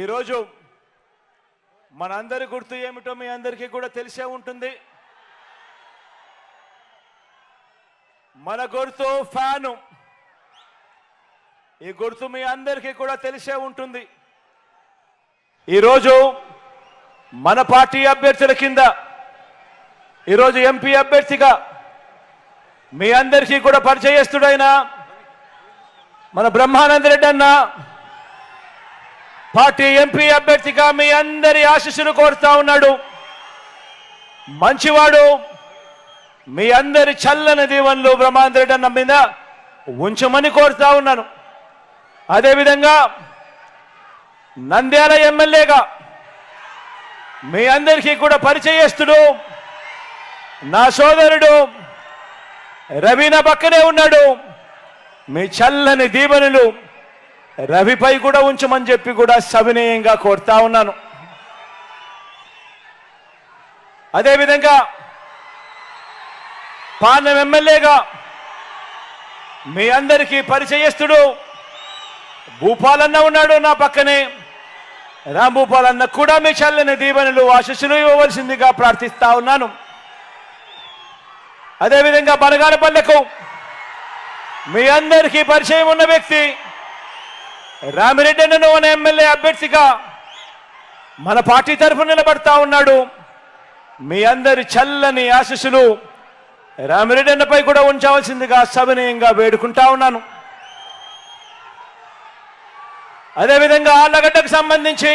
ఈరోజు మనందరి గుర్తు ఏమిటో మీ అందరికీ కూడా తెలిసే ఉంటుంది. మన గుర్తు ఫ్యాను. ఈ గుర్తు మీ అందరికీ కూడా తెలిసే ఉంటుంది. ఈరోజు మన పార్టీ అభ్యర్థుల కింద ఈరోజు ఎంపీ అభ్యర్థిగా మీ అందరికీ కూడా పరిచయస్తుడైన మన బ్రహ్మానంద రెడ్డి అన్న పార్టీ ఎంపీ అభ్యర్థిగా మీ అందరి ఆశీస్సులు కోరుతా ఉన్నాడు. మంచివాడు, మీ అందరి చల్లని దీవెనలు బ్రహ్మానంద రెడ్డి అన్న మీద ఉంచమని కోరుతా ఉన్నాను. అదేవిధంగా నంద్యాల ఎమ్మెల్యేగా మీ అందరికీ కూడా పరిచయస్తుడు నా సోదరుడు రవి నా పక్కనే ఉన్నాడు. మీ చల్లని దీవెనలు రవిపై కూడా ఉంచమని చెప్పి కూడా సవినయంగా కోరుతా ఉన్నాను. అదేవిధంగా పాలెం ఎమ్మెల్యేగా మీ అందరికీ పరిచయస్తుడు భూపాలన్న ఉన్నాడు నా పక్కనే. రాంభూపాలన్న కూడా మీ చల్లని దీవెనలు ఆశీస్సులు ఇవ్వవలసిందిగా ప్రార్థిస్తా ఉన్నాను. అదేవిధంగా బనగానపల్లెకు మీ అందరికీ పరిచయం ఉన్న వ్యక్తి రామిరెడ్డి అన్నను అనే ఎమ్మెల్యే అభ్యర్థిగా మన పార్టీ తరఫున నిలబడతా ఉన్నాడు. మీ అందరి చల్లని ఆశీస్సులు రామిరెడ్డి అన్నపై కూడా ఉంచవలసిందిగా సవినయంగా వేడుకుంటా ఉన్నాను. అదేవిధంగా ఆళ్లగడ్డకు సంబంధించి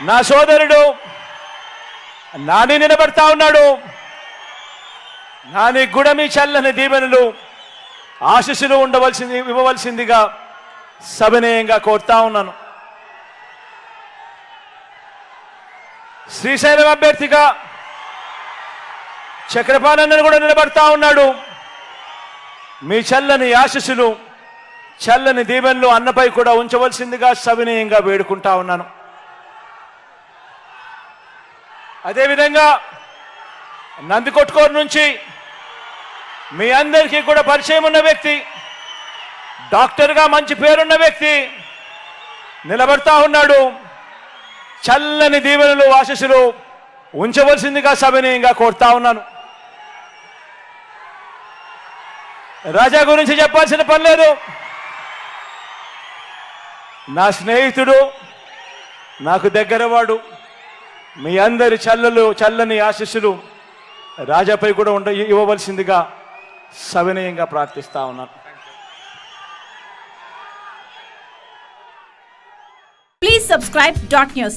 నా సోదరుడు నాని నిలబడతా ఉన్నాడు. నాని కూడా మీ చల్లని దీవెనలు ఆశీస్సులు ఇవ్వవలసిందిగా సవినయంగా కోరుతా ఉన్నాను. శ్రీశైలం అభ్యర్థిగా చక్రపాణి కూడా నిలబడతా ఉన్నాడు. మీ చల్లని ఆశీస్సులు చల్లని దీవెనలు అన్నపై కూడా ఉంచవలసిందిగా సవినయంగా వేడుకుంటా ఉన్నాను. అదేవిధంగా నందికొట్కూరు నుంచి మీ అందరికీ కూడా పరిచయం ఉన్న వ్యక్తి, డాక్టర్గా మంచి పేరున్న వ్యక్తి నిలబడతా ఉన్నాడు. చల్లని దీవెనలు ఆశీస్సులు ఉంచవలసిందిగా సవినయంగా కోరుతా ఉన్నాను. రాజా గురించి చెప్పాల్సిన పని లేదు. నా స్నేహితుడు, నాకు దగ్గరవాడు. మీ అందరి చల్లని ఆశీస్సులు రాజాపై కూడా ఇవ్వవలసిందిగా సవినయంగా ప్రార్థిస్తా ఉన్నాను. Please subscribe Dot News.